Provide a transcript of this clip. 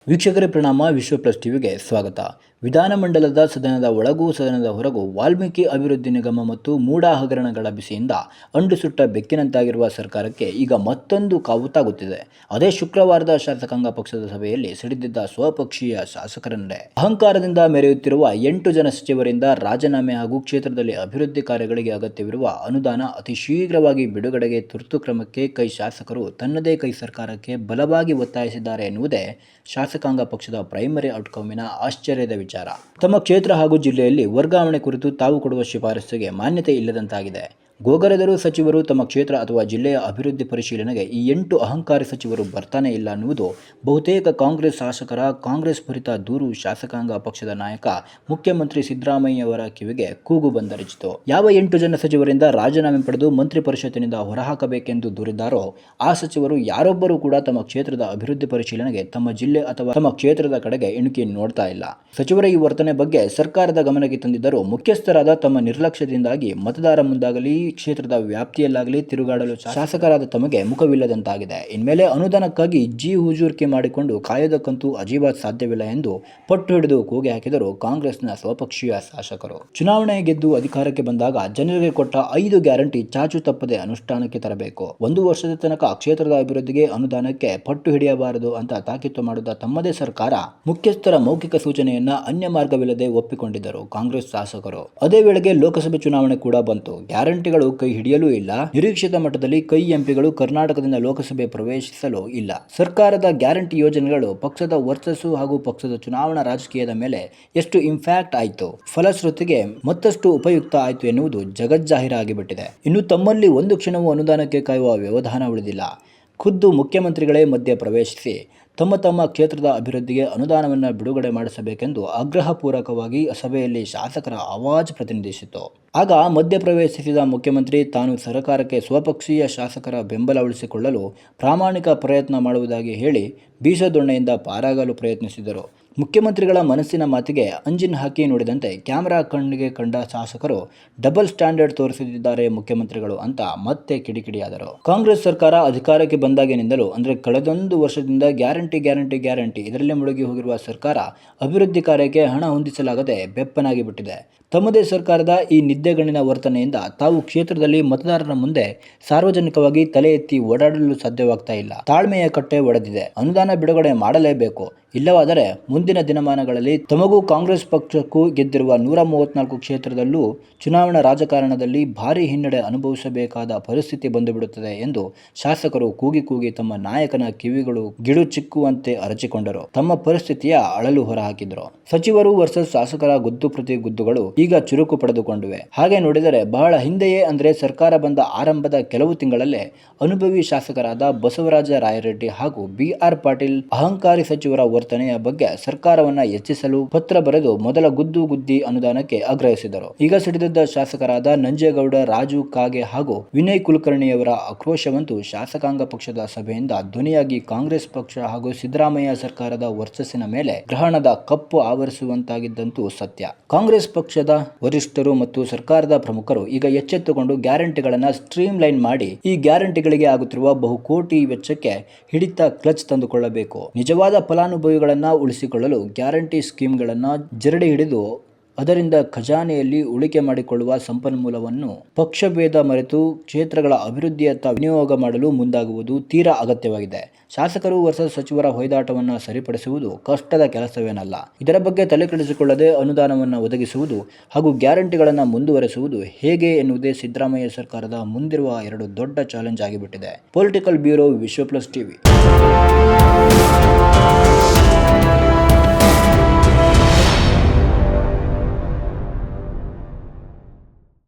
ವೀಕ್ಷಕರೇ ಪ್ರಣಾಮ. ವಿಶ್ವ ಪ್ಲಸ್ ಟಿವಿಗೆ ಸ್ವಾಗತ. ವಿಧಾನಮಂಡಲದ ಸದನದ ಒಳಗೂ ಸದನದ ಹೊರಗೂ ವಾಲ್ಮೀಕಿ ಅಭಿವೃದ್ಧಿ ನಿಗಮ ಮತ್ತು ಮೂಡ ಹಗರಣಗಳ ಬಿಸಿಯಿಂದ ಅಂಡು ಸುಟ್ಟ ಬೆಕ್ಕಿನಂತಾಗಿರುವ ಸರ್ಕಾರಕ್ಕೆ ಈಗ ಮತ್ತೊಂದು ಕಾವು ತಾಗುತ್ತಿದೆ. ಅದೇ ಶುಕ್ರವಾರದ ಶಾಸಕಾಂಗ ಪಕ್ಷದ ಸಭೆಯಲ್ಲಿ ಸಿಡಿದಿದ್ದ ಸ್ವಪಕ್ಷೀಯ ಶಾಸಕರನ್ನೇ ಅಹಂಕಾರದಿಂದ ಮೆರೆಯುತ್ತಿರುವ 8 ಜನ ಸಚಿವರಿಂದ ರಾಜೀನಾಮೆ ಹಾಗೂ ಕ್ಷೇತ್ರದಲ್ಲಿ ಅಭಿವೃದ್ಧಿ ಕಾರ್ಯಗಳಿಗೆ ಅಗತ್ಯವಿರುವ ಅನುದಾನ ಅತಿ ಶೀಘ್ರವಾಗಿ ಬಿಡುಗಡೆಗೆ ತುರ್ತು ಕ್ರಮಕ್ಕೆ ಕೈ ಶಾಸಕರು ತನ್ನದೇ ಕೈ ಸರ್ಕಾರಕ್ಕೆ ಬಲವಾಗಿ ಒತ್ತಾಯಿಸಿದ್ದಾರೆ ಎನ್ನುವುದೇ ಶಾಸಕಾಂಗ ಪಕ್ಷದ ಪ್ರೈಮರಿ ಔಟ್ಕಮ್ಮಿನ ಆಶ್ಚರ್ಯದ ವಿಚಾರ. ತಮ್ಮ ಕ್ಷೇತ್ರ ಹಾಗೂ ಜಿಲ್ಲೆಯಲ್ಲಿ ವರ್ಗಾವಣೆ ಕುರಿತು ತಾವು ಕೊಡುವ ಶಿಫಾರಸ್ಸಿಗೆ ಮಾನ್ಯತೆ ಇಲ್ಲದಂತಾಗಿದೆ. ಗೋಗರೆದರೂ ಸಚಿವರು ತಮ್ಮ ಕ್ಷೇತ್ರ ಅಥವಾ ಜಿಲ್ಲೆಯ ಅಭಿವೃದ್ಧಿ ಪರಿಶೀಲನೆಗೆ ಈ 8 ಅಹಂಕಾರಿ ಸಚಿವರು ಬರ್ತಾನೆ ಇಲ್ಲ ಅನ್ನುವುದು ಬಹುತೇಕ ಕಾಂಗ್ರೆಸ್ ಶಾಸಕರ ಕಾಂಗ್ರೆಸ್ ಭರಿತ ದೂರು ಶಾಸಕಾಂಗ ಪಕ್ಷದ ನಾಯಕ ಮುಖ್ಯಮಂತ್ರಿ ಸಿದ್ದರಾಮಯ್ಯವರ ಕಿವಿಗೆ ಕೂಗು ಬಂದರಿಚಿತು. ಯಾವ 8 ಜನ ಸಚಿವರಿಂದ ರಾಜೀನಾಮೆ ಪಡೆದು ಮಂತ್ರಿ ಪರಿಷತ್ತಿನಿಂದ ಹೊರಹಾಕಬೇಕೆಂದು ದೂರಿದ್ದಾರೋ ಆ ಸಚಿವರು ಯಾರೊಬ್ಬರೂ ಕೂಡ ತಮ್ಮ ಕ್ಷೇತ್ರದ ಅಭಿವೃದ್ಧಿ ಪರಿಶೀಲನೆಗೆ ತಮ್ಮ ಜಿಲ್ಲೆ ಅಥವಾ ತಮ್ಮ ಕ್ಷೇತ್ರದ ಕಡೆಗೆ ಇಣುಕಿ ನೋಡ್ತಾ ಇಲ್ಲ. ಸಚಿವರ ಈ ವರ್ತನೆ ಬಗ್ಗೆ ಸರ್ಕಾರದ ಗಮನಕ್ಕೆ ತಂದಿದ್ದರೂ ಮುಖ್ಯಸ್ಥರಾದ ತಮ್ಮ ನಿರ್ಲಕ್ಷ್ಯದಿಂದಾಗಿ ಮತದಾರ ಮುಂದಾಗಲಿ ಕ್ಷೇತ್ರದ ವ್ಯಾಪ್ತಿಯಲ್ಲಾಗಲಿ ತಿರುಗಾಡಲು ಶಾಸಕರಾದ ತಮಗೆ ಮುಖವಿಲ್ಲದಂತಾಗಿದೆ. ಇನ್ಮೇಲೆ ಅನುದಾನಕ್ಕಾಗಿ ಹುಜೂರಿಕೆ ಮಾಡಿಕೊಂಡು ಕಾಯೋದಕ್ಕಂತೂ ಅಜೀಬಾತ್ ಸಾಧ್ಯವಿಲ್ಲ ಎಂದು ಪಟ್ಟು ಹಿಡಿದು ಕೂಗಿ ಹಾಕಿದರು ಕಾಂಗ್ರೆಸ್ನ ಸ್ವಪಕ್ಷೀಯ ಶಾಸಕರು. ಚುನಾವಣೆ ಗೆದ್ದು ಅಧಿಕಾರಕ್ಕೆ ಬಂದಾಗ ಜನರಿಗೆ ಕೊಟ್ಟ 5 ಗ್ಯಾರಂಟಿ ಚಾಚು ತಪ್ಪದೆ ಅನುಷ್ಠಾನಕ್ಕೆ ತರಬೇಕು. 1 ವರ್ಷದ ತನಕ ಕ್ಷೇತ್ರದ ಅಭಿವೃದ್ಧಿಗೆ ಅನುದಾನಕ್ಕೆ ಪಟ್ಟು ಹಿಡಿಯಬಾರದು ಅಂತ ತಾಕೀತು ಮಾಡಿದ ತಮ್ಮದೇ ಸರ್ಕಾರ ಮುಖ್ಯಸ್ಥರ ಮೌಖಿಕ ಸೂಚನೆಯನ್ನ ಅನ್ಯ ಮಾರ್ಗವಿಲ್ಲದೆ ಒಪ್ಪಿಕೊಂಡಿದ್ದರು ಕಾಂಗ್ರೆಸ್ ಶಾಸಕರು. ಅದೇ ವೇಳೆಗೆ ಲೋಕಸಭೆ ಚುನಾವಣೆ ಕೂಡ ಬಂತು. ಗ್ಯಾರಂಟಿಗಳು ಕೈ ಹಿಡಿಯಲೂ ಇಲ್ಲ. ನಿರೀಕ್ಷಿತ ಮಟ್ಟದಲ್ಲಿ ಕೈ ಎಂಪಿಗಳು ಕರ್ನಾಟಕದಿಂದ ಲೋಕಸಭೆ ಪ್ರವೇಶಿಸಲು ಇಲ್ಲ. ಸರ್ಕಾರದ ಗ್ಯಾರಂಟಿ ಯೋಜನೆಗಳು ಪಕ್ಷದ ವರ್ಚಸ್ಸು ಹಾಗೂ ಪಕ್ಷದ ಚುನಾವಣಾ ರಾಜಕೀಯದ ಮೇಲೆ ಎಷ್ಟು ಇಂಪ್ಯಾಕ್ಟ್ ಆಯಿತು, ಫಲಶ್ರುತಿಗೆ ಮತ್ತಷ್ಟು ಉಪಯುಕ್ತ ಆಯಿತು ಎನ್ನುವುದು ಜಗಜ್ಜಾಹೀರಾಗಿಬಿಟ್ಟಿದೆ. ಇನ್ನು ತಮ್ಮಲ್ಲಿ ಒಂದು ಕ್ಷಣವೂ ಅನುದಾನಕ್ಕೆ ಕಾಯುವ ವ್ಯವಧಾನ ಉಳಿದಿಲ್ಲ. ಖುದ್ದು ಮುಖ್ಯಮಂತ್ರಿಗಳೇ ಮಧ್ಯ ಪ್ರವೇಶಿಸಿ ತಮ್ಮ ಕ್ಷೇತ್ರದ ಅಭಿವೃದ್ಧಿಗೆ ಅನುದಾನವನ್ನು ಬಿಡುಗಡೆ ಮಾಡಿಸಬೇಕೆಂದು ಆಗ್ರಹಪೂರ್ವಕವಾಗಿ ಸಭೆಯಲ್ಲಿ ಶಾಸಕರ ಆವಾಜ್ ಪ್ರತಿನಿಧಿಸಿತು. ಆಗ ಮಧ್ಯಪ್ರವೇಶಿಸಿದ ಮುಖ್ಯಮಂತ್ರಿ ತಾನು ಸರ್ಕಾರಕ್ಕೆ ಸ್ವಪಕ್ಷೀಯ ಶಾಸಕರ ಬೆಂಬಲ ಉಳಿಸಿಕೊಳ್ಳಲು ಪ್ರಾಮಾಣಿಕ ಪ್ರಯತ್ನ ಮಾಡುವುದಾಗಿ ಹೇಳಿ ಬೀಸದೊಣ್ಣೆಯಿಂದ ಪಾರಾಗಲು ಪ್ರಯತ್ನಿಸಿದರು. ಮುಖ್ಯಮಂತ್ರಿಗಳ ಮನಸ್ಸಿನ ಮಾತಿಗೆ ಅಂಜಿನ್ ಹಾಕಿ ನೋಡಿದಂತೆ ಕ್ಯಾಮೆರಾ ಕಣ್ಣಿಗೆ ಕಂಡ ಶಾಸಕರು ಡಬಲ್ ಸ್ಟ್ಯಾಂಡರ್ಡ್ ತೋರಿಸುತ್ತಿದ್ದಾರೆ ಮುಖ್ಯಮಂತ್ರಿಗಳು ಅಂತ ಮತ್ತೆ ಕಿಡಿಕಿಡಿಯಾದರು. ಕಾಂಗ್ರೆಸ್ ಸರ್ಕಾರ ಅಧಿಕಾರಕ್ಕೆ ಬಂದಾಗಿನಿಂದಲೂ ಅಂದರೆ ಕಳೆದೊಂದು ವರ್ಷದಿಂದ ಗ್ಯಾರಂಟಿ ಇದರಲ್ಲೇ ಮುಳುಗಿ ಹೋಗಿರುವ ಸರ್ಕಾರ ಅಭಿವೃದ್ಧಿ ಕಾರ್ಯಕ್ಕೆ ಹಣ ಹೊಂದಿಸಲಾಗದೆ ಬೆಪ್ಪನಾಗಿ ಬಿಟ್ಟಿದೆ. ತಮ್ಮದೇ ಸರ್ಕಾರದ ಈ ನಿದ್ದೆಗಣ್ಣಿನ ವರ್ತನೆಯಿಂದ ತಾವು ಕ್ಷೇತ್ರದಲ್ಲಿ ಮತದಾರರ ಮುಂದೆ ಸಾರ್ವಜನಿಕವಾಗಿ ತಲೆ ಎತ್ತಿ ಓಡಾಡಲು ಸಾಧ್ಯವಾಗ್ತಾ ಇಲ್ಲ. ತಾಳ್ಮೆಯ ಕಟ್ಟೆ ಒಡೆದಿದೆ. ಅನುದಾನ ಬಿಡುಗಡೆ ಮಾಡಲೇಬೇಕು. ಇಲ್ಲವಾದರೆ ಮುಂದಿನ ದಿನಮಾನಗಳಲ್ಲಿ ತಮಗೂ ಕಾಂಗ್ರೆಸ್ ಪಕ್ಷಕ್ಕೂ ಗೆದ್ದಿರುವ 134 ಕ್ಷೇತ್ರದಲ್ಲೂ ಚುನಾವಣಾ ರಾಜಕಾರಣದಲ್ಲಿ ಭಾರೀ ಹಿನ್ನಡೆ ಅನುಭವಿಸಬೇಕಾದ ಪರಿಸ್ಥಿತಿ ಬಂದುಬಿಡುತ್ತದೆ ಎಂದು ಶಾಸಕರು ಕೂಗಿ ತಮ್ಮ ನಾಯಕನ ಕಿವಿಗಳು ಗಿಡು ಚಿಕ್ಕುವಂತೆ ಅರಚಿಕೊಂಡರು. ತಮ್ಮ ಪರಿಸ್ಥಿತಿಯ ಅಳಲು ಹೊರಹಾಕಿದರು. ಸಚಿವರು ವರ್ಸಸ್ ಶಾಸಕರ ಗುದ್ದು ಪ್ರತಿ ಗುದ್ದುಗಳು ಈಗ ಚುರುಕು ಪಡೆದುಕೊಂಡಿವೆ. ಹಾಗೆ ನೋಡಿದರೆ ಬಹಳ ಹಿಂದೆಯೇ ಅಂದರೆ ಸರ್ಕಾರ ಬಂದ ಆರಂಭದ ಕೆಲವು ತಿಂಗಳಲ್ಲೇ ಅನುಭವಿ ಶಾಸಕರಾದ ಬಸವರಾಜ ರಾಯರೆಡ್ಡಿ ಹಾಗೂ BR ಪಾಟೀಲ್ ಅಹಂಕಾರಿ ಸಚಿವರ ವರ್ತನೆಯ ಬಗ್ಗೆ ಸರ್ಕಾರವನ್ನ ಎಚ್ಚರಿಸಲು ಪತ್ರ ಬರೆದು ಮೊದಲ ಗುದ್ದಿ ಅನುದಾನಕ್ಕೆ ಆಗ್ರಹಿಸಿದರು. ಈಗ ಸಿಡಿದಿದ್ದ ಶಾಸಕರಾದ ನಂಜೇಗೌಡ, ರಾಜು ಕಾಗೆ ಹಾಗೂ ವಿನಯ್ ಕುಲಕರ್ಣಿಯವರ ಆಕ್ರೋಶವಂತೂ ಶಾಸಕಾಂಗ ಪಕ್ಷದ ಸಭೆಯಿಂದ ಧ್ವನಿಯಾಗಿ ಕಾಂಗ್ರೆಸ್ ಪಕ್ಷ ಹಾಗೂ ಸಿದ್ದರಾಮಯ್ಯ ಸರ್ಕಾರದ ವರ್ಚಸ್ಸಿನ ಮೇಲೆ ಗ್ರಹಣದ ಕಪ್ಪು ಆವರಿಸುವಂತಾಗಿದ್ದಂತೂ ಸತ್ಯ. ಕಾಂಗ್ರೆಸ್ ಪಕ್ಷದ ವರಿಷ್ಠರು ಮತ್ತು ಸರ್ಕಾರದ ಪ್ರಮುಖರು ಈಗ ಎಚ್ಚೆತ್ತುಕೊಂಡು ಗ್ಯಾರಂಟಿಗಳನ್ನು ಸ್ಟ್ರೀಮ್ ಲೈನ್ ಮಾಡಿ ಈ ಗ್ಯಾರಂಟಿಗಳಿಗೆ ಆಗುತ್ತಿರುವ ಬಹುಕೋಟಿ ವೆಚ್ಚಕ್ಕೆ ಹಿಡಿತ ಕ್ಲಚ್ ತಂದುಕೊಳ್ಳಬೇಕು. ನಿಜವಾದ ಫಲಾನುಭವಿಗಳನ್ನು ಉಳಿಸಿಕೊಳ್ಳಲು ಗ್ಯಾರಂಟಿ ಸ್ಕೀಮ್ಗಳನ್ನು ಜರಡಿ ಹಿಡಿದು ಅದರಿಂದ ಖಜಾನೆಯಲ್ಲಿ ಉಳಿಕೆ ಮಾಡಿಕೊಳ್ಳುವ ಸಂಪನ್ಮೂಲವನ್ನು ಪಕ್ಷಭೇದ ಮರೆತು ಕ್ಷೇತ್ರಗಳ ಅಭಿವೃದ್ಧಿಯತ್ತ ವಿನಿಯೋಗ ಮಾಡಲು ಮುಂದಾಗುವುದು ತೀರಾ ಅಗತ್ಯವಾಗಿದೆ. ಶಾಸಕರು ವರ್ಸಸ್ ಸಚಿವರ ಹೊಯ್ದಾಟವನ್ನು ಸರಿಪಡಿಸುವುದು ಕಷ್ಟದ ಕೆಲಸವೇನಲ್ಲ. ಇದರ ಬಗ್ಗೆ ತಲೆಕೆಡಿಸಿಕೊಳ್ಳದೆ ಅನುದಾನವನ್ನು ಒದಗಿಸುವುದು ಹಾಗೂ ಗ್ಯಾರಂಟಿಗಳನ್ನು ಮುಂದುವರೆಸುವುದು ಹೇಗೆ ಎನ್ನುವುದೇ ಸಿದ್ದರಾಮಯ್ಯ ಸರ್ಕಾರದ ಮುಂದಿರುವ 2 ದೊಡ್ಡ ಚಾಲೆಂಜ್ ಆಗಿಬಿಟ್ಟಿದೆ. ಪೊಲಿಟಿಕಲ್ ಬ್ಯೂರೋ, ವಿಶ್ವ ಪ್ಲಸ್ ಟಿವಿ.